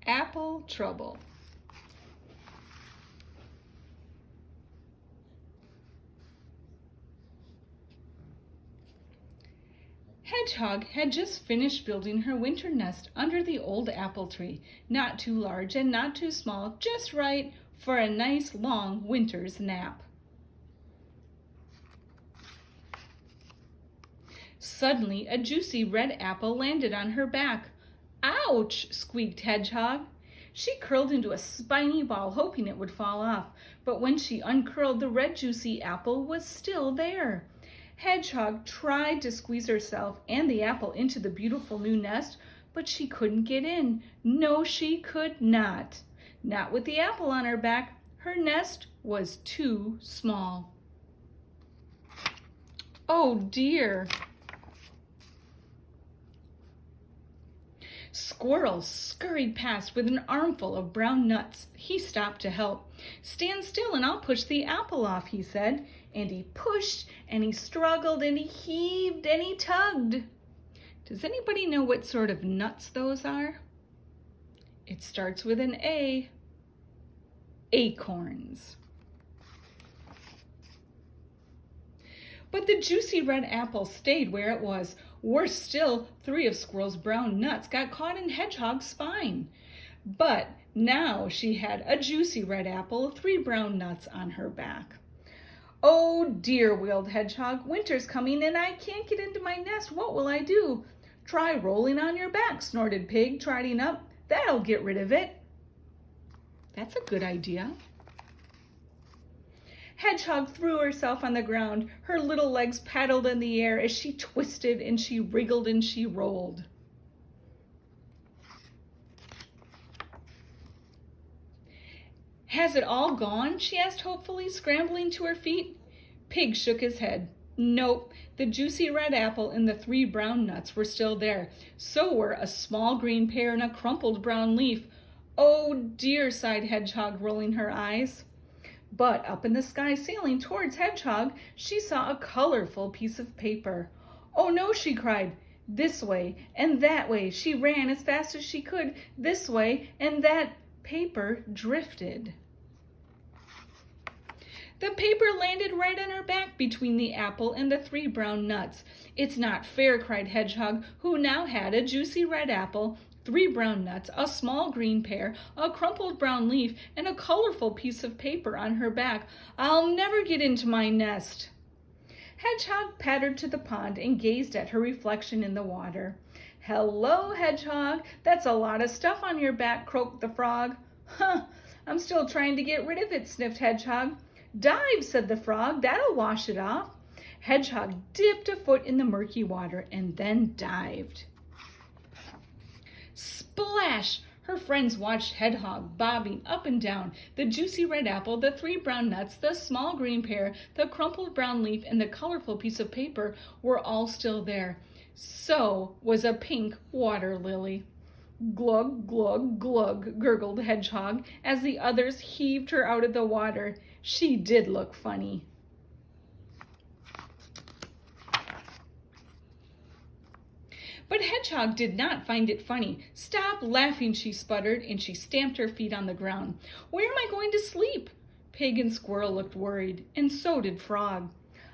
Apple Trouble. Hedgehog had just finished building her winter nest under the old apple tree, not too large and not too small, just right for a nice long winter's nap. Suddenly, a juicy red apple landed on her back. "Ouch!" squeaked Hedgehog. She curled into a spiny ball, hoping it would fall off, but when she uncurled, the red juicy apple was still there. Hedgehog tried to squeeze herself and the apple into the beautiful new nest, but she couldn't get in. No, she could not. Not with the apple on her back. Her nest was too small. Oh dear. Squirrel scurried past with an armful of brown nuts. He stopped to help. "Stand still and I'll push the apple off," he said. And he pushed and he struggled and he heaved and he tugged. Does anybody know what sort of nuts those are? It starts with an A. Acorns. But the juicy red apple stayed where it was. Worse still, 3 of Squirrel's brown nuts got caught in Hedgehog's spine. But now she had a juicy red apple, 3 brown nuts on her back. "Oh dear," wailed Hedgehog. "Winter's coming and I can't get into my nest. What will I do?" "Try rolling on your back," snorted Pig, trotting up. "That'll get rid of it." That's a good idea. Hedgehog threw herself on the ground. Her little legs paddled in the air as she twisted and she wriggled and she rolled. "Has it all gone?" she asked hopefully, scrambling to her feet. Pig shook his head. Nope, the juicy red apple and the 3 brown nuts were still there. So were a small green pear and a crumpled brown leaf. "Oh dear," sighed Hedgehog, rolling her eyes. But up in the sky, sailing towards Hedgehog, she saw a colorful piece of paper. "Oh no," she cried. This way and that way she ran as fast as she could. This way and that paper drifted. The paper landed right on her back between the apple and the 3 brown nuts. "It's not fair," cried Hedgehog, who now had a juicy red apple, 3 brown nuts, a small green pear, a crumpled brown leaf, and a colorful piece of paper on her back. "I'll never get into my nest." Hedgehog pattered to the pond and gazed at her reflection in the water. "Hello, Hedgehog, that's a lot of stuff on your back," croaked the frog. "Huh, I'm still trying to get rid of it," sniffed Hedgehog. "Dive," said the frog, "that'll wash it off." Hedgehog dipped a foot in the murky water and then dived. Splash! Her friends watched Hedgehog bobbing up and down. The juicy red apple, the 3 brown nuts, the small green pear, the crumpled brown leaf, and the colorful piece of paper were all still there. So was a pink water lily. "Glug, glug, glug," gurgled Hedgehog as the others heaved her out of the water. She did look funny. But Hedgehog did not find it funny. "Stop laughing," she sputtered, and she stamped her feet on the ground. "Where am I going to sleep?" Pig and Squirrel looked worried, and so did Frog.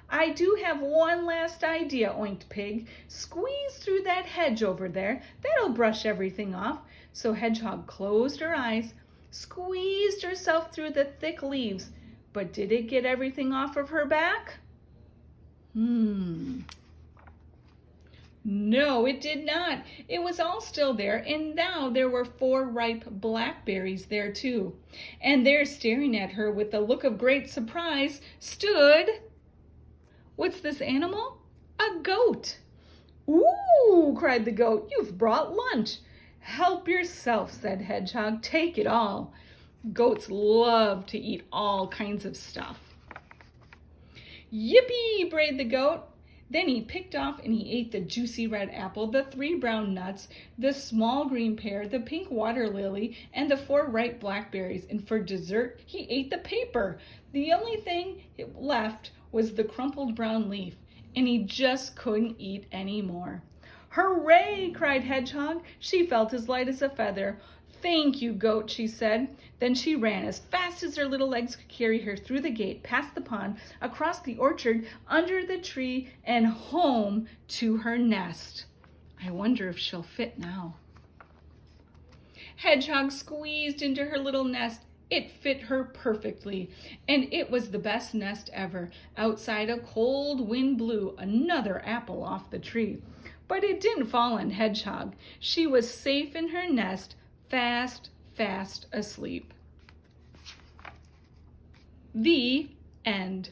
"I do have one last idea," oinked Pig. "Squeeze through that hedge over there. That'll brush everything off." So Hedgehog closed her eyes, squeezed herself through the thick leaves. But did it get everything off of her back? No, it did not. It was all still there, and now there were 4 ripe blackberries there too. And there, staring at her with a look of great surprise, stood... What's this animal? A goat. "Ooh," cried the goat, "you've brought lunch." "Help yourself," said Hedgehog. "Take it all." Goats love to eat all kinds of stuff. "Yippee," brayed the goat. Then he picked off and he ate the juicy red apple, the 3 brown nuts, the small green pear, the pink water lily, and the 4 ripe blackberries. And for dessert, he ate the paper. The only thing left was the crumpled brown leaf, and he just couldn't eat any more. "Hooray!" cried Hedgehog. She felt as light as a feather. "Thank you, Goat," she said. Then she ran as fast as her little legs could carry her through the gate, past the pond, across the orchard, under the tree, and home to her nest. I wonder if she'll fit now. Hedgehog squeezed into her little nest. It fit her perfectly, and it was the best nest ever. Outside, a cold wind blew another apple off the tree. But it didn't fall on Hedgehog. She was safe in her nest, fast asleep. The end.